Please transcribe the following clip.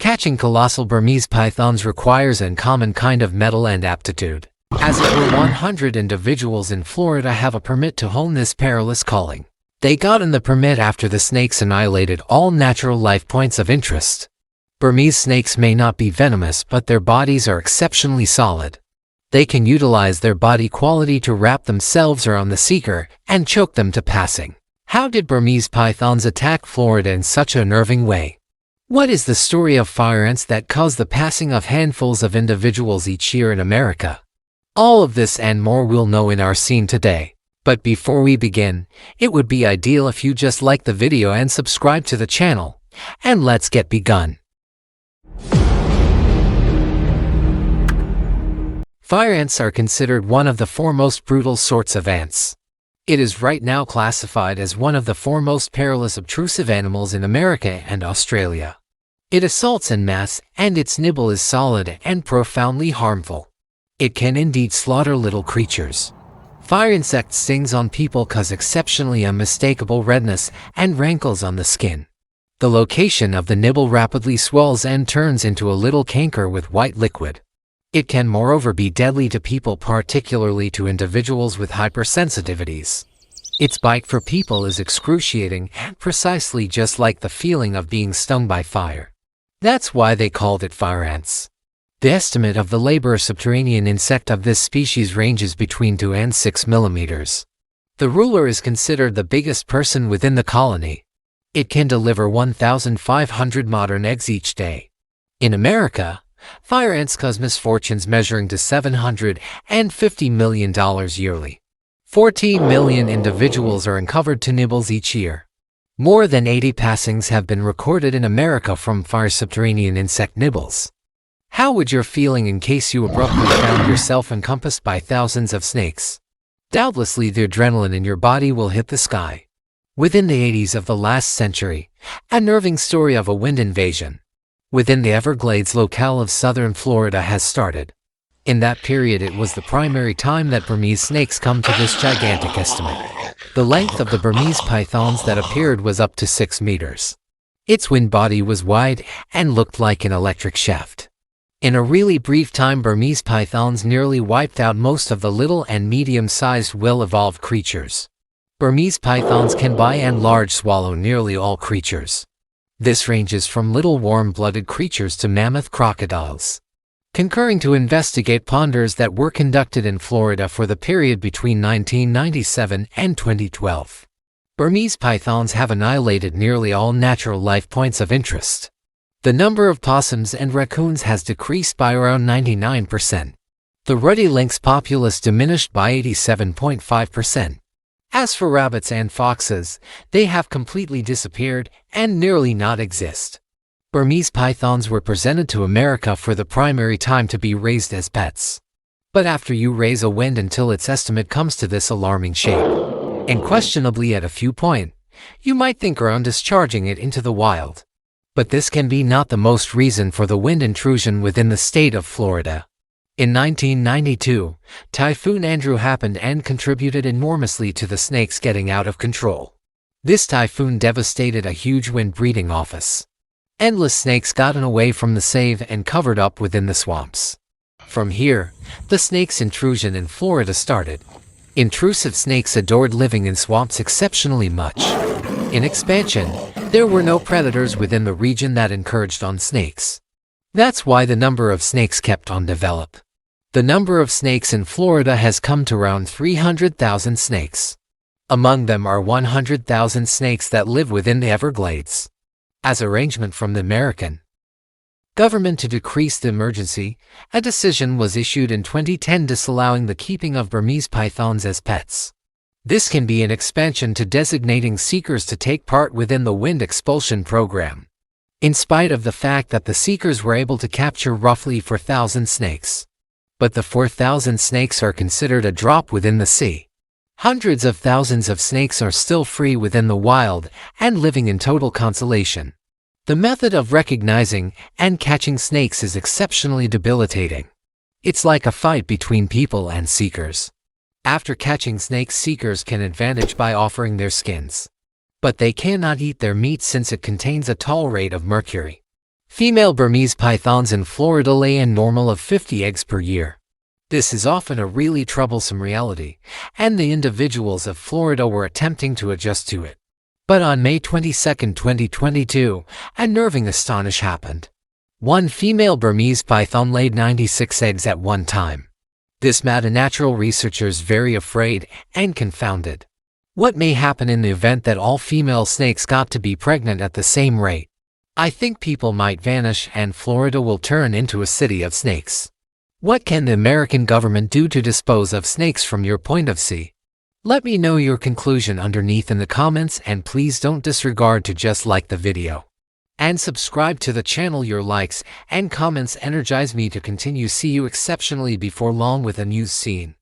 Catching colossal Burmese pythons requires an uncommon kind of mettle and aptitude. As over 100 individuals in Florida have a permit to hone this perilous calling. They got in the permit after the snakes annihilated all natural life points of interest. Burmese snakes may not be venomous, but their bodies are exceptionally solid. They can utilize their body quality to wrap themselves around the seeker and choke them to passing. How did Burmese pythons attack Florida in such an unnerving way? What is the story of fire ants that cause the passing of handfuls of individuals each year in America? All of this and more we'll know in our scene today. But before we begin, it would be ideal if you just like the video and subscribe to the channel. And let's get begun. Fire ants are considered one of the foremost brutal sorts of ants. It is right now classified as one of the foremost perilous obtrusive animals in America and Australia. It assaults en masse, and its nibble is solid and profoundly harmful. It can indeed slaughter little creatures. Fire insect stings on people cause exceptionally unmistakable redness and rankles on the skin. The location of the nibble rapidly swells and turns into a little canker with white liquid. It can moreover be deadly to people, particularly to individuals with hypersensitivities. Its bite for people is excruciating and precisely just like the feeling of being stung by fire. That's why they called it fire ants. The estimate of the labor subterranean insect of this species ranges between 2 and 6 millimeters. The ruler is considered the biggest person within the colony. It can deliver 1,500 modern eggs each day. In America, fire ants cause misfortunes measuring to $750 million yearly. 14 million individuals are uncovered to nibbles each year. More than 80 passings have been recorded in America from fire subterranean insect nibbles. How would you feeling in case you abruptly found yourself encompassed by thousands of snakes? Doubtlessly the adrenaline in your body will hit the sky. Within the 80s of the last century, a unnerving story of a wind invasion within the Everglades locale of southern Florida has started. In that period it was the primary time that Burmese snakes come to this gigantic estimate. The length of the Burmese pythons that appeared was up to 6 meters. Its wind body was wide and looked like an electric shaft. In a really brief time, Burmese pythons nearly wiped out most of the little and medium-sized well-evolved creatures. Burmese pythons can by and large swallow nearly all creatures. This ranges from little warm-blooded creatures to mammoth crocodiles. Concurring to investigate ponders that were conducted in Florida for the period between 1997 and 2012. Burmese pythons have annihilated nearly all natural life points of interest. The number of possums and raccoons has decreased by around 99%. The ruddy lynx populace diminished by 87.5%. As for rabbits and foxes, they have completely disappeared and nearly not exist. Burmese pythons were presented to America for the primary time to be raised as pets. But after you raise a wind until its estimate comes to this alarming shape, and questionably at a few points, you might think around discharging it into the wild. But this can be not the most reason for the wind intrusion within the state of Florida. In 1992, Typhoon Andrew happened and contributed enormously to the snakes getting out of control. This typhoon devastated a huge wind breeding office. Endless snakes gotten away from the save and covered up within the swamps. From here, the snake's intrusion in Florida started. Intrusive snakes adored living in swamps exceptionally much. In expansion, there were no predators within the region that encouraged on snakes. That's why the number of snakes kept on develop. The number of snakes in Florida has come to around 300,000 snakes. Among them are 100,000 snakes that live within the Everglades. As arrangement from the American government to decrease the emergency, a decision was issued in 2010 disallowing the keeping of Burmese pythons as pets. This can be an expansion to designating seekers to take part within the wind expulsion program. In spite of the fact that the seekers were able to capture roughly 4,000 snakes. But the 4,000 snakes are considered a drop within the sea. Hundreds of thousands of snakes are still free within the wild and living in total consolation. The method of recognizing and catching snakes is exceptionally debilitating. It's like a fight between people and seekers. After catching snakes, seekers can advantage by offering their skins. But they cannot eat their meat since it contains a tall rate of mercury. Female Burmese pythons in Florida lay a normal of 50 eggs per year. This is often a really troublesome reality, and the individuals of Florida were attempting to adjust to it. But on May 22, 2022, a nerving astonish happened. One female Burmese python laid 96 eggs at one time. This made natural researchers very afraid and confounded. What may happen in the event that all female snakes got to be pregnant at the same rate? I think people might vanish and Florida will turn into a city of snakes. What can the American government do to dispose of snakes from your point of view? Let me know your conclusion underneath in the comments, and please don't disregard to just like the video. And subscribe to the channel. Your likes and comments energize me to continue. See you exceptionally before long with a new scene.